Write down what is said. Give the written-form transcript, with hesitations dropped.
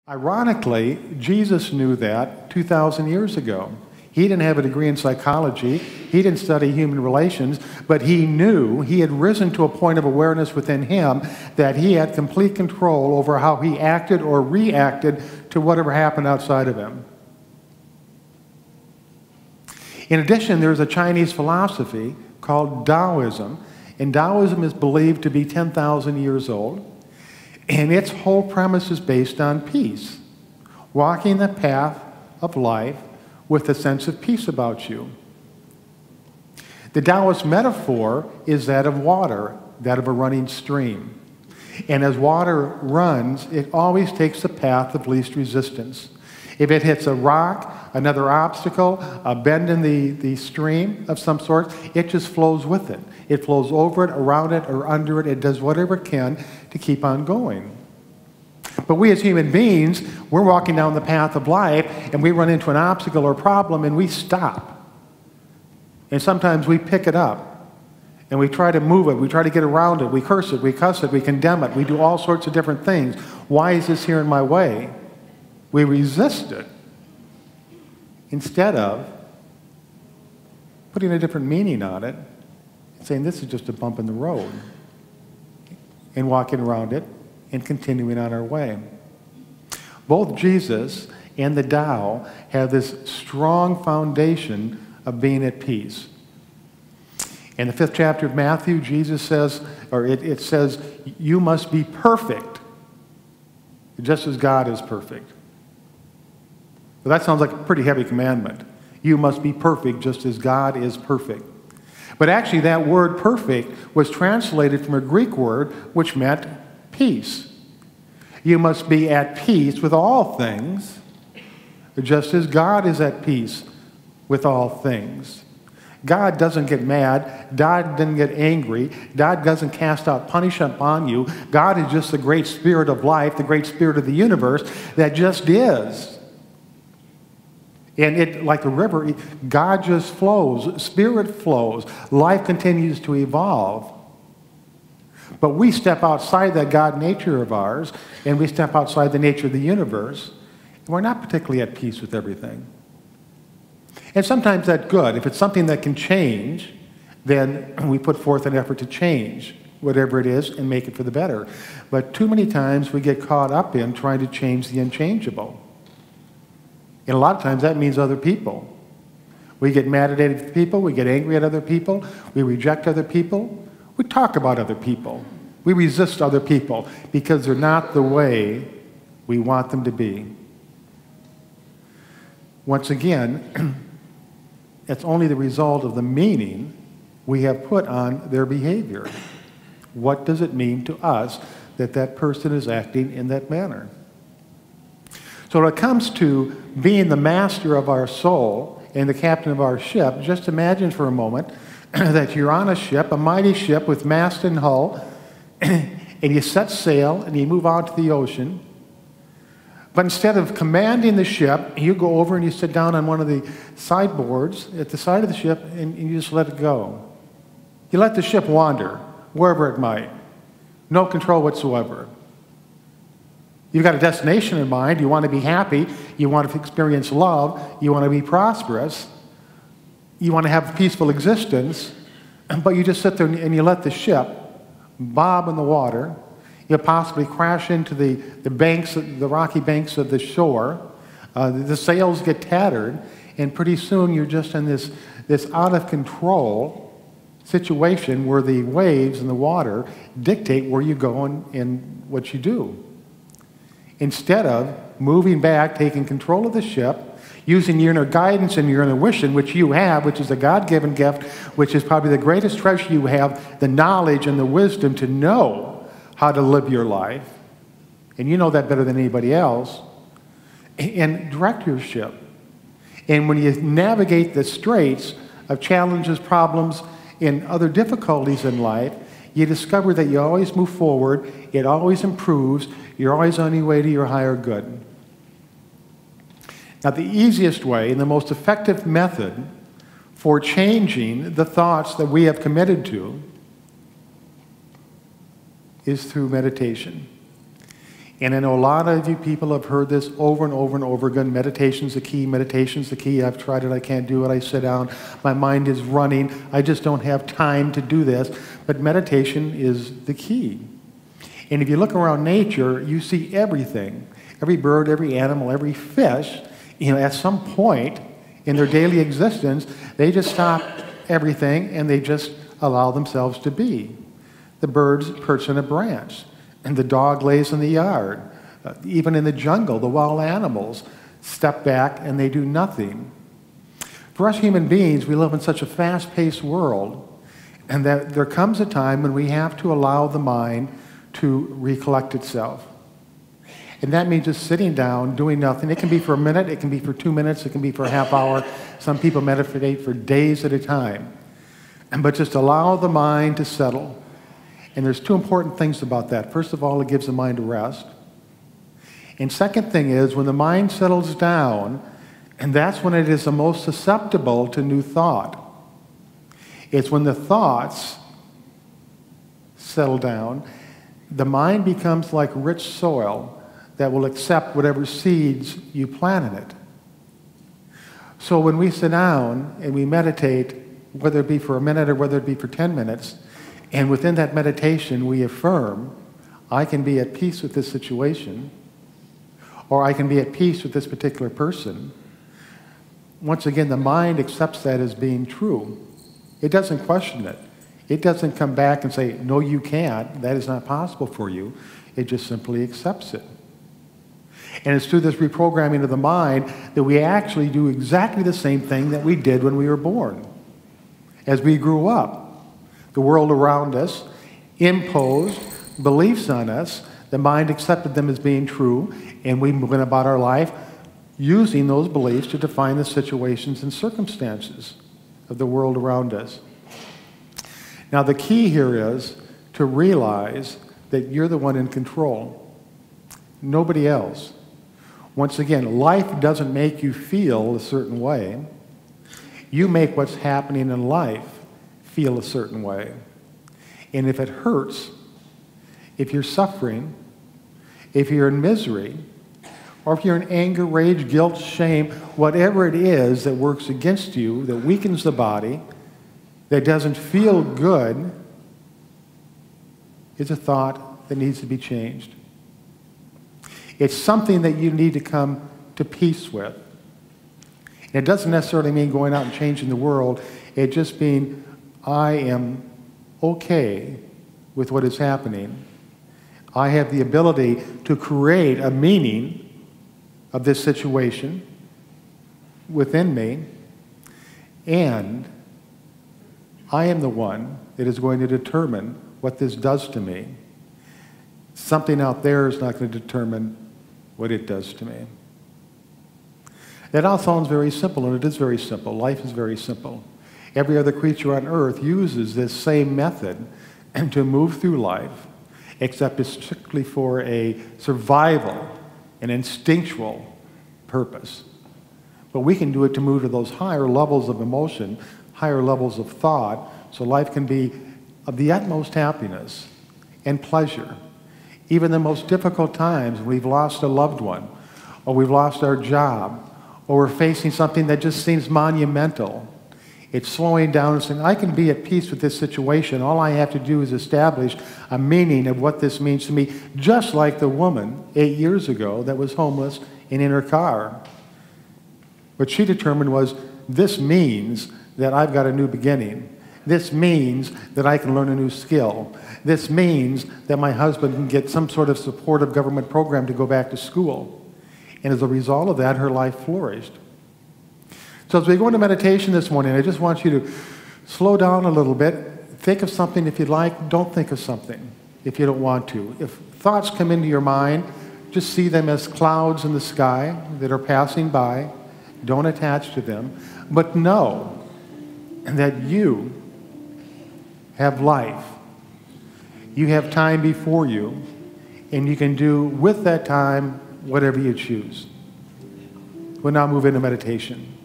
Ironically, Jesus knew that 2,000 years ago. He didn't have a degree in psychology. He didn't study human relations, but he knew, he had risen to a point of awareness within him that he had complete control over how he acted or reacted to whatever happened outside of him. In addition, there's a Chinese philosophy called Taoism, and Taoism is believed to be 10,000 years old. And its whole premise is based on peace. Walking the path of life with a sense of peace about you. The Taoist metaphor is that of water, that of a running stream. And as water runs, it always takes the path of least resistance. If it hits a rock, another obstacle, a bend in the stream of some sort, it just flows with it. It flows over it, around it, or under it. It does whatever it can to keep on going. But we as human beings, we're walking down the path of life, and we run into an obstacle or problem, and we stop. And sometimes we pick it up, and we try to move it. We try to get around it. We curse it. We cuss it. We condemn it. We do all sorts of different things. Why is this here in my way? We resist it instead of putting a different meaning on it, saying this is just a bump in the road, and walking around it and continuing on our way. Both Jesus and the Tao have this strong foundation of being at peace. In the 5th chapter of Matthew, Jesus says, or it says, you must be perfect, just as God is perfect. Well, that sounds like a pretty heavy commandment. You must be perfect just as God is perfect. But actually that word perfect was translated from a Greek word which meant peace. You must be at peace with all things, just as God is at peace with all things. God doesn't get mad. God doesn't get angry. God doesn't cast out punishment upon you. God is just the great spirit of life, the great spirit of the universe that just is. And it, like a river, God just flows, spirit flows, life continues to evolve. But we step outside that God nature of ours, and we step outside the nature of the universe, and we're not particularly at peace with everything. And sometimes that's good. If it's something that can change, then we put forth an effort to change whatever it is and make it for the better. But too many times we get caught up in trying to change the unchangeable. And a lot of times that means other people. We get mad at other people, we get angry at other people, we reject other people, we talk about other people, we resist other people because they're not the way we want them to be. Once again, it's only the result of the meaning we have put on their behavior. What does it mean to us that that person is acting in that manner? So when it comes to being the master of our soul and the captain of our ship, just imagine for a moment that you're on a ship, a mighty ship with mast and hull, and you set sail and you move out to the ocean. But instead of commanding the ship, you go over and you sit down on one of the sideboards at the side of the ship and you just let it go. You let the ship wander, wherever it might. No control whatsoever. You've got a destination in mind. You want to be happy. You want to experience love. You want to be prosperous. You want to have a peaceful existence. But you just sit there and you let the ship bob in the water. You'll possibly crash into the banks, the rocky banks of the shore. The sails get tattered. And pretty soon you're just in this out of control situation where the waves and the water dictate where you go and what you do. Instead of moving back, taking control of the ship, using your inner guidance and your intuition, which you have, which is a God-given gift, which is probably the greatest treasure you have, the knowledge and the wisdom to know how to live your life. And you know that better than anybody else. And direct your ship. And when you navigate the straits of challenges, problems, and other difficulties in life, you discover that you always move forward, it always improves, you're always on your way to your higher good. Now, the easiest way and the most effective method for changing the thoughts that we have committed to is through meditation. And I know a lot of you people have heard this over and over and over again. Meditation's the key, meditation's the key. I've tried it, I can't do it, I sit down, my mind is running, I just don't have time to do this. But meditation is the key. And if you look around nature, you see everything. Every bird, every animal, every fish, at some point in their daily existence, they just stop everything and they just allow themselves to be. The birds perch on a branch, and the dog lays in the yard. Even in the jungle, the wild animals step back and they do nothing. For us human beings, we live in such a fast-paced world, and that there comes a time when we have to allow the mind to recollect itself. And that means just sitting down, doing nothing. It can be for a minute, it can be for 2 minutes, it can be for a half hour. Some people meditate for days at a time. But just allow the mind to settle. And there's two important things about that. First of all, it gives the mind a rest. And second thing is, when the mind settles down, and that's when it is the most susceptible to new thought. It's when the thoughts settle down, the mind becomes like rich soil that will accept whatever seeds you plant in it. So when we sit down and we meditate, whether it be for a minute or whether it be for 10 minutes, and within that meditation we affirm, I can be at peace with this situation, or I can be at peace with this particular person. Once again, the mind accepts that as being true. It doesn't question it. It doesn't come back and say, no, you can't. That is not possible for you. It just simply accepts it. And it's through this reprogramming of the mind that we actually do exactly the same thing that we did when we were born. As we grew up, the world around us imposed beliefs on us. The mind accepted them as being true, and we went about our life using those beliefs to define the situations and circumstances of the world around us. Now, the key here is to realize that you're the one in control, nobody else. Once again, life doesn't make you feel a certain way. You make what's happening in life feel a certain way. And if it hurts, if you're suffering, if you're in misery, or if you're in anger, rage, guilt, shame, whatever it is that works against you, that weakens the body, that doesn't feel good, is a thought that needs to be changed. It's something that you need to come to peace with. And it doesn't necessarily mean going out and changing the world. It just means I am okay with what is happening. I have the ability to create a meaning of this situation within me, and I am the one that is going to determine what this does to me. Something out there is not going to determine what it does to me. That all sounds very simple, and it is very simple. Life is very simple. Every other creature on earth uses this same method to move through life, except it's strictly for a survival, an instinctual purpose. But we can do it to move to those higher levels of emotion, higher levels of thought, so life can be of the utmost happiness and pleasure. Even the most difficult times, when we've lost a loved one, or we've lost our job, or we're facing something that just seems monumental, it's slowing down and saying, I can be at peace with this situation. All I have to do is establish a meaning of what this means to me, just like the woman 8 years ago that was homeless and in her car. What she determined was, this means that I've got a new beginning. This means that I can learn a new skill. This means that my husband can get some sort of supportive government program to go back to school. And as a result of that, her life flourished. So as we go into meditation this morning, I just want you to slow down a little bit. Think of something if you'd like. Don't think of something if you don't want to. If thoughts come into your mind, just see them as clouds in the sky that are passing by. Don't attach to them. But know that you have life. You have time before you, and you can do with that time whatever you choose. We'll now move into meditation.